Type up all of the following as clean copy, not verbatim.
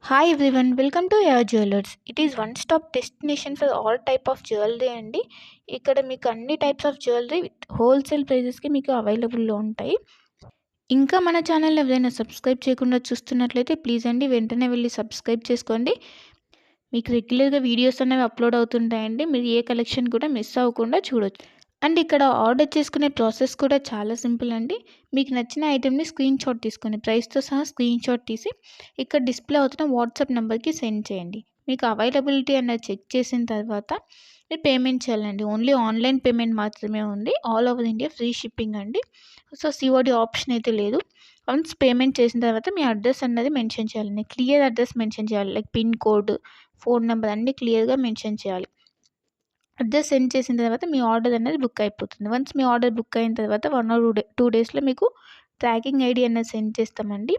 Hi everyone, welcome to your jewellers. It is one stop destination for all type of jewellery అండి. ఇక్కడ మీకు అన్ని types of jewellery with wholesale ప్రైజెస్కి మీకు అవైలబుల్లో ఉంటాయి. ఇంకా మన ఛానల్ ఎవరైనా సబ్స్క్రైబ్ చేయకుండా చూస్తున్నట్లయితే ప్లీజ్ అండి వెంటనే వెళ్ళి సబ్స్క్రైబ్ చేసుకోండి. మీకు రెగ్యులర్గా వీడియోస్ అనేవి అప్లోడ్ అవుతుంటాయండి. మీరు ఏ కలెక్షన్ కూడా మిస్ అవ్వకుండా చూడొచ్చు. అండ్ ఇక్కడ ఆర్డర్ చేసుకునే ప్రాసెస్ కూడా చాలా సింపుల్ అండి. మీకు నచ్చిన ఐటెంని స్క్రీన్ షాట్ తీసుకొని ప్రైస్తో సహా స్క్రీన్ షాట్ తీసి ఇక్కడ డిస్ప్లే అవుతున్న వాట్సాప్ నెంబర్కి సెండ్ చేయండి. మీకు అవైలబిలిటీ అన్నది చెక్ చేసిన తర్వాత మీరు పేమెంట్ చేయాలండి. ఓన్లీ ఆన్లైన్ పేమెంట్ మాత్రమే ఉంది. All over India free shipping అండి. సో సిఓడి ఆప్షన్ అయితే లేదు. వన్స్ పేమెంట్ చేసిన తర్వాత మీ అడ్రస్ అన్నది మెన్షన్ చేయాలండి. క్లియర్ అడ్రస్ మెన్షన్ చేయాలి. Like pin code, phone number అన్నీ క్లియర్గా మెన్షన్ చేయాలి. అడ్రస్ సెండ్ చేసిన తర్వాత మీ ఆర్డర్ అనేది బుక్ అయిపోతుంది. వన్స్ మీ ఆర్డర్ బుక్ అయిన తర్వాత 1 or 2 డేస్లో మీకు ట్రాకింగ్ ఐడి అనేది సెండ్ చేస్తామండి.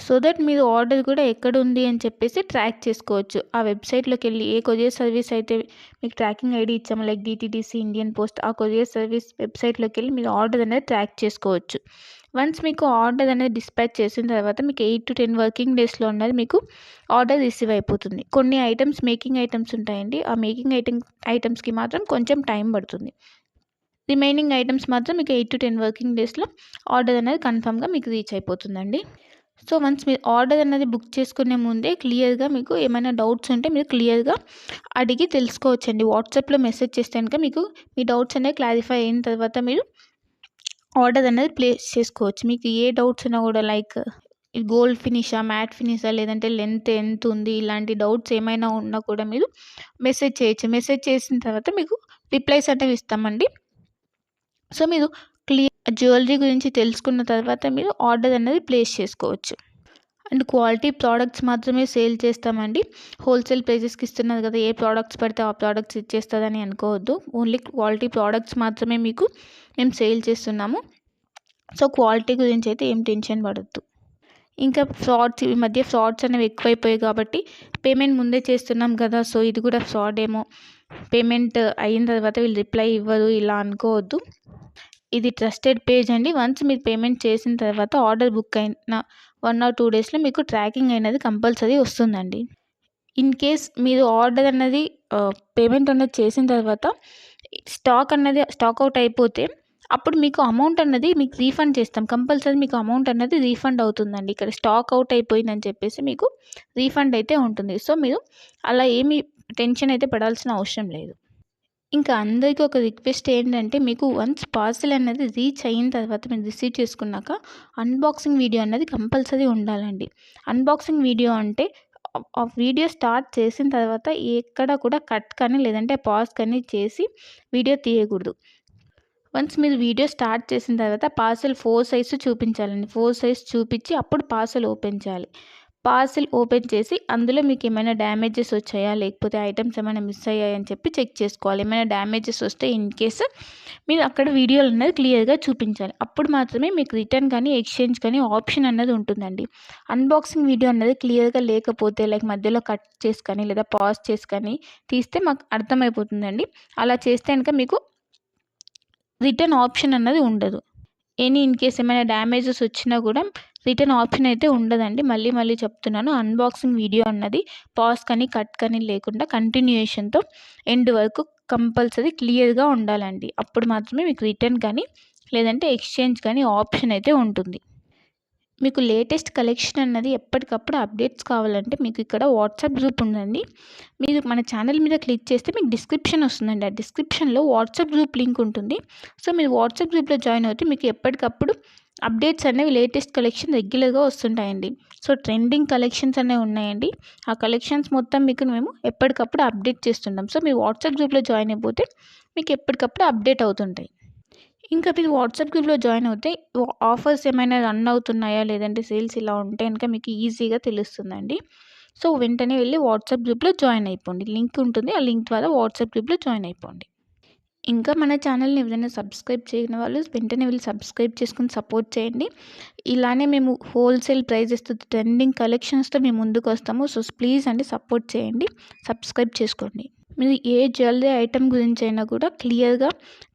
సో దట్ మీరు ఆర్డర్ కూడా ఎక్కడ ఉంది అని చెప్పేసి ట్రాక్ చేసుకోవచ్చు. ఆ వెబ్సైట్లోకి వెళ్ళి ఏ కొరియర్ సర్వీస్ అయితే మీకు ట్రాకింగ్ ఐడి ఇచ్చామో లైక్ డిటీడీసీ, ఇండియన్ పోస్ట్, ఆ కొరియర్ సర్వీస్ వెబ్సైట్లోకి వెళ్ళి మీరు ఆర్డర్ అనేది ట్రాక్ చేసుకోవచ్చు. వన్స్ మీకు ఆర్డర్ అనేది డిస్పాచ్ చేసిన తర్వాత మీకు 8 to 10 వర్కింగ్ డేస్లో ఉన్నది మీకు ఆర్డర్ రిసీవ్ అయిపోతుంది. కొన్ని ఐటమ్స్ మేకింగ్ ఐటమ్స్ ఉంటాయండి. ఆ మేకింగ్ ఐటమ్స్కి మాత్రం కొంచెం టైం పడుతుంది. రిమైనింగ్ ఐటమ్స్ మాత్రం మీకు 8 to 10 వర్కింగ్ డేస్లో ఆర్డర్ అనేది కన్ఫామ్గా మీకు రీచ్ అయిపోతుందండి. సో వన్స్ మీరు ఆర్డర్ అనేది బుక్ చేసుకునే ముందే క్లియర్గా మీకు ఏమైనా డౌట్స్ ఉంటే మీరు క్లియర్గా అడిగి తెలుసుకోవచ్చండి. వాట్సాప్లో మెసేజ్ చేస్తే కనుక మీకు మీ డౌట్స్ అనేవి క్లారిఫై అయిన తర్వాత మీరు ఆర్డర్ అనేది ప్లేస్ చేసుకోవచ్చు. మీకు ఏ డౌట్స్ ఉన్నా కూడా లైక్ గోల్డ్ ఫినిషా, మ్యాట్ ఫినిషా, లేదంటే లెంత్ ఎంత ఉంది, ఇలాంటి డౌట్స్ ఏమైనా ఉన్నా కూడా మీరు మెసేజ్ చేయొచ్చు. మెసేజ్ చేసిన తర్వాత మీకు రిప్లైస్ అనేవి ఇస్తామండి. సో మీరు జ్యువెలరీ గురించి తెలుసుకున్న తర్వాత మీరు ఆర్డర్ అనేది ప్లేస్ చేసుకోవచ్చు. అండ్ క్వాలిటీ ప్రోడక్ట్స్ మాత్రమే సేల్ చేస్తామండి. హోల్సేల్ ప్రైజెస్కి ఇస్తున్నారు కదా, ఏ ప్రోడక్ట్స్ పడితే ఆ ప్రోడక్ట్స్ ఇచ్చేస్తుందని అనుకోవద్దు. ఓన్లీ క్వాలిటీ ప్రోడక్ట్స్ మాత్రమే మీకు మేము సేల్ చేస్తున్నాము. సో క్వాలిటీ గురించి అయితే ఏం టెన్షన్ పడద్దు. ఇంకా ఈ మధ్య ఫ్రాడ్స్ అనేవి ఎక్కువైపోయాయి కాబట్టి పేమెంట్ ముందే చేస్తున్నాం కదా, సో ఇది కూడా ఫ్రాడ్ ఏమో, పేమెంట్ అయిన తర్వాత వీళ్ళు రిప్లై ఇవ్వరు ఇలా అనుకోవద్దు. ఇది ట్రస్టెడ్ పేజ్ అండి. వన్స్ మీరు పేమెంట్ చేసిన తర్వాత ఆర్డర్ బుక్ అయిన 1 or 2 డేస్లో మీకు ట్రాకింగ్ అనేది కంపల్సరీ వస్తుందండి. ఇన్ కేస్ మీరు ఆర్డర్ అన్నది పేమెంట్ అన్నది చేసిన తర్వాత స్టాక్ అవుట్ అయిపోతే అప్పుడు మీకు అమౌంట్ అన్నది మీకు రీఫండ్ చేస్తాం. కంపల్సరీ మీకు అమౌంట్ అన్నది రీఫండ్ అవుతుందండి. ఇక్కడ స్టాక్ అవుట్ అయిపోయిందని చెప్పేసి మీకు రీఫండ్ అయితే ఉంటుంది. సో మీరు అలా ఏమీ టెన్షన్ అయితే పడాల్సిన అవసరం లేదు. ఇంకా అందరికీ ఒక రిక్వెస్ట్ ఏంటంటే, మీకు వన్స్ పార్సెల్ అనేది రీచ్ అయిన తర్వాత మీరు రిసీవ్ చేసుకున్నాక అన్బాక్సింగ్ వీడియో అన్నది కంపల్సరీ ఉండాలండి. అన్బాక్సింగ్ వీడియో అంటే ఆ వీడియో స్టార్ట్ చేసిన తర్వాత ఎక్కడ కూడా కట్ కానీ లేదంటే పాజ్ కానీ చేసి వీడియో తీయకూడదు. వన్స్ మీరు వీడియో స్టార్ట్ చేసిన తర్వాత పార్సెల్ 4 సైజ్ చూపించాలండి. 4 సైజ్ చూపించి అప్పుడు పార్సెల్ ఓపెన్ చేయాలి. పార్సెల్ ఓపెన్ చేసి అందులో మీకు ఏమైనా డ్యామేజెస్ వచ్చాయా, లేకపోతే ఐటమ్స్ ఏమైనా మిస్ అయ్యాయని చెప్పి చెక్ చేసుకోవాలి. ఏమైనా డ్యామేజెస్ వస్తే ఇన్ కేస్ మీరు అక్కడ వీడియోలు అనేది క్లియర్గా చూపించాలి. అప్పుడు మాత్రమే మీకు రిటర్న్ కానీ ఎక్స్చేంజ్ కానీ ఆప్షన్ అన్నది ఉంటుందండి. అన్బాక్సింగ్ వీడియో అన్నది క్లియర్గా లేకపోతే లైక్ మధ్యలో కట్ చేసి కానీ లేదా పాజ్ చేసి కానీ తీస్తే మాకు అర్థమైపోతుందండి. అలా చేస్తే కనుక మీకు రిటర్న్ ఆప్షన్ అన్నది ఉండదు. ఇన్ కేస్ ఏమైనా డ్యామేజెస్ వచ్చినా కూడా రిటర్న్ ఆప్షన్ అయితే ఉండదండి. మళ్ళీ చెప్తున్నాను, అన్బాక్సింగ్ వీడియో అన్నది పాజ్ కానీ కట్ కానీ లేకుండా కంటిన్యూయేషన్తో ఎండ్ వరకు కంపల్సరీ క్లియర్గా ఉండాలండి. అప్పుడు మాత్రమే మీకు రిటర్న్ కానీ లేదంటే ఎక్స్చేంజ్ కానీ ఆప్షన్ అయితే ఉంటుంది. మీకు లేటెస్ట్ కలెక్షన్ అన్నది ఎప్పటికప్పుడు అప్డేట్స్ కావాలంటే మీకు ఇక్కడ వాట్సాప్ గ్రూప్ ఉందండి. మీరు మన ఛానల్ మీద క్లిక్ చేస్తే మీకు డిస్క్రిప్షన్ వస్తుందండి. ఆ డిస్క్రిప్షన్లో వాట్సాప్ గ్రూప్ లింక్ ఉంటుంది. సో మీరు వాట్సాప్ గ్రూప్లో జాయిన్ అవుతే మీకు ఎప్పటికప్పుడు అప్డేట్స్ అనేవి లేటెస్ట్ కలెక్షన్ రెగ్యులర్గా వస్తుంటాయండి. సో ట్రెండింగ్ కలెక్షన్స్ అనేవి ఉన్నాయండి. ఆ కలెక్షన్స్ మొత్తం మీకు మేము ఎప్పటికప్పుడు అప్డేట్ చేస్తుంటాం. సో మీరు వాట్సాప్ గ్రూప్లో జాయిన్ అయిపోతే మీకు ఎప్పటికప్పుడు అప్డేట్ అవుతుంటాయి. ఇంకా మీరు వాట్సాప్ గ్రూప్లో జాయిన్ అవుతే ఆఫర్స్ ఏమైనా రన్ అవుతున్నాయా, లేదంటే సేల్స్ ఇలా ఉంటే కనుక మీకు ఈజీగా తెలుస్తుందండి. సో వెంటనే వెళ్ళి వాట్సాప్ గ్రూప్లో జాయిన్ అయిపోండి. లింక్ ఉంటుంది, ఆ లింక్ ద్వారా వాట్సాప్ గ్రూప్లో జాయిన్ అయిపోండి. ఇంకా మన ఛానల్ని ఎవరైనా సబ్స్క్రైబ్ చేయని వాళ్ళు వెంటనే వెళ్ళి సబ్స్క్రైబ్ చేసుకుని సపోర్ట్ చేయండి. ఇలానే మేము హోల్సేల్ ప్రైజెస్తో ట్రెండింగ్ కలెక్షన్స్తో మేము ముందుకు వస్తాము. సో ప్లీజ్ అండి సపోర్ట్ చేయండి, సబ్స్క్రైబ్ చేసుకోండి. మీరు ఏ జ్యువెలరీ ఐటెం గురించైనా కూడా క్లియర్‌గా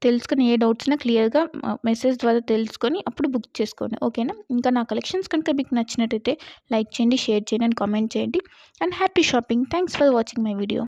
తెలుసుకొని, ఏ డౌట్స్ ఉన్నా క్లియర్‌గా మెసేజ్ ద్వారా తెలుసుకొని అప్పుడు బుక్ చేసుకోండి. ఓకేనా? ఇంకా నా కలెక్షన్స్ కనుక మీకు నచ్చినట్టయితే లైక్ చేయండి, షేర్ చేయండి అండ్ కామెంట్ చేయండి. And happy shopping. Thanks for watching my video.